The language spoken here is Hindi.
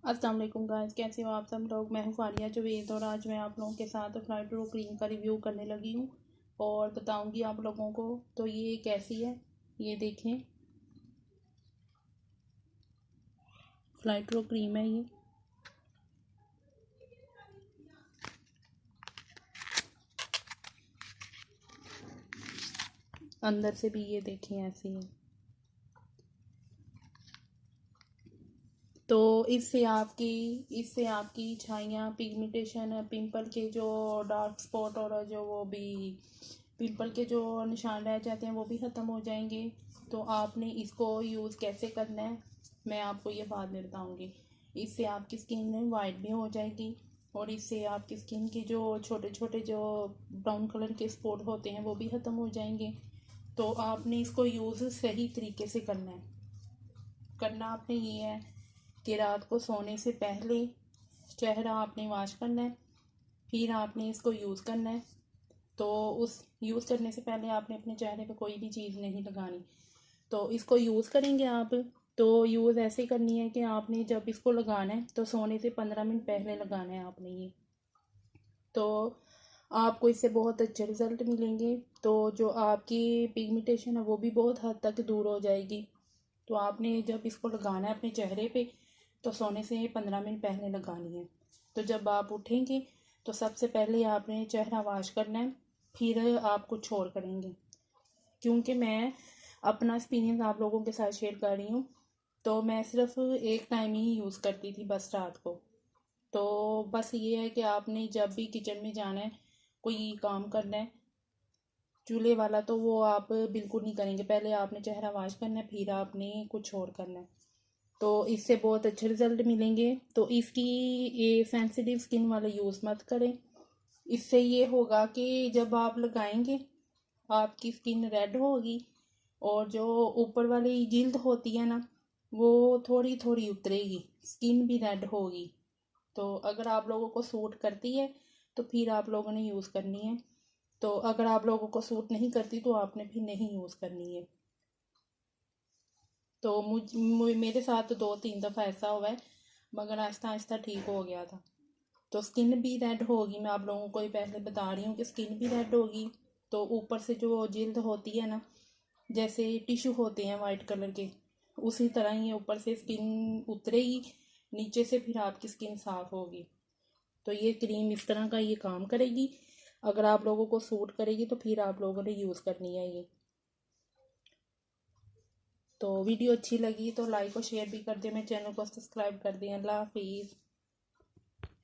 अस्सलाम वालेकुम गाइस, कैसे हो आप सब लोग। मैं हूँ फारिया जवेद और आज मैं आप लोगों के साथ फ्लाइट रो क्रीम का रिव्यू करने लगी हूँ और बताऊंगी आप लोगों को। तो ये कैसी है, ये देखें, फ्लाइट रो क्रीम है ये। अंदर से भी ये देखें ऐसी है। तो इससे आपकी छाइयाँ, पिगमेंटेशन, पिंपल के जो डार्क स्पॉट और जो वो भी पिंपल के जो निशान रह जाते हैं वो भी ख़त्म हो जाएंगे। तो आपने इसको यूज़ कैसे करना है मैं आपको ये बाद में बताऊंगी। इससे आपकी स्किन वाइट भी हो जाएगी और इससे आपकी स्किन के जो छोटे छोटे जो ब्राउन कलर के स्पॉट होते हैं वो भी ख़त्म हो जाएंगे। तो आपने इसको यूज़ सही तरीके से करना आपने ये है कि रात को सोने से पहले चेहरा आपने वॉश करना है, फिर आपने इसको यूज़ करना है। तो उस यूज़ करने से पहले आपने अपने चेहरे पे कोई भी चीज़ नहीं लगानी। तो इसको यूज़ करेंगे आप, तो यूज़ ऐसे करनी है कि आपने जब इसको लगाना है तो सोने से 15 मिनट पहले लगाना है आपने ये। तो आपको इससे बहुत अच्छे रिज़ल्ट मिलेंगे। तो जो आपकी पिगमेंटेशन है वो भी बहुत हद तक दूर हो जाएगी। तो आपने जब इसको लगाना है अपने चेहरे पे तो सोने से 15 मिनट पहले लगानी है। तो जब आप उठेंगे तो सबसे पहले आपने चेहरा वॉश करना है, फिर आप कुछ और करेंगे। क्योंकि मैं अपना एक्सपीरियंस आप लोगों के साथ शेयर कर रही हूँ। तो मैं सिर्फ एक टाइम ही यूज़ करती थी, बस रात को। तो बस ये है कि आपने जब भी किचन में जाना है, कोई काम करना है चूल्हे वाला, तो वो आप बिल्कुल नहीं करेंगे। पहले आपने चेहरा वॉश करना है, फिर आपने कुछ और करना है। तो इससे बहुत अच्छे रिजल्ट मिलेंगे। तो इसकी ये सेंसिटिव स्किन वाले यूज़ मत करें। इससे ये होगा कि जब आप लगाएंगे आपकी स्किन रेड होगी और जो ऊपर वाली जिल्द होती है ना वो थोड़ी थोड़ी उतरेगी, स्किन भी रेड होगी। तो अगर आप लोगों को सूट करती है तो फिर आप लोगों ने यूज़ करनी है। तो अगर आप लोगों को सूट नहीं करती तो आपने फिर नहीं यूज़ करनी है। तो मेरे साथ 2-3 दफ़ा ऐसा हुआ है, मगर आहिस्ता आहिस्ता ठीक हो गया था। तो स्किन भी रेड होगी, मैं आप लोगों को ये पहले बता रही हूँ कि स्किन भी रेड होगी। तो ऊपर से जो जिल्द होती है ना, जैसे टिश्यू होते हैं वाइट कलर के, उसी तरह ही ऊपर से स्किन उतरेगी, नीचे से फिर आपकी स्किन साफ होगी। तो ये क्रीम इस तरह का ये काम करेगी। अगर आप लोगों को सूट करेगी तो फिर आप लोगों ने यूज़ करनी है ये। तो वीडियो अच्छी लगी तो लाइक और शेयर भी कर दें, मेरे चैनल को सब्सक्राइब कर दें। अल्लाह हाफिज़।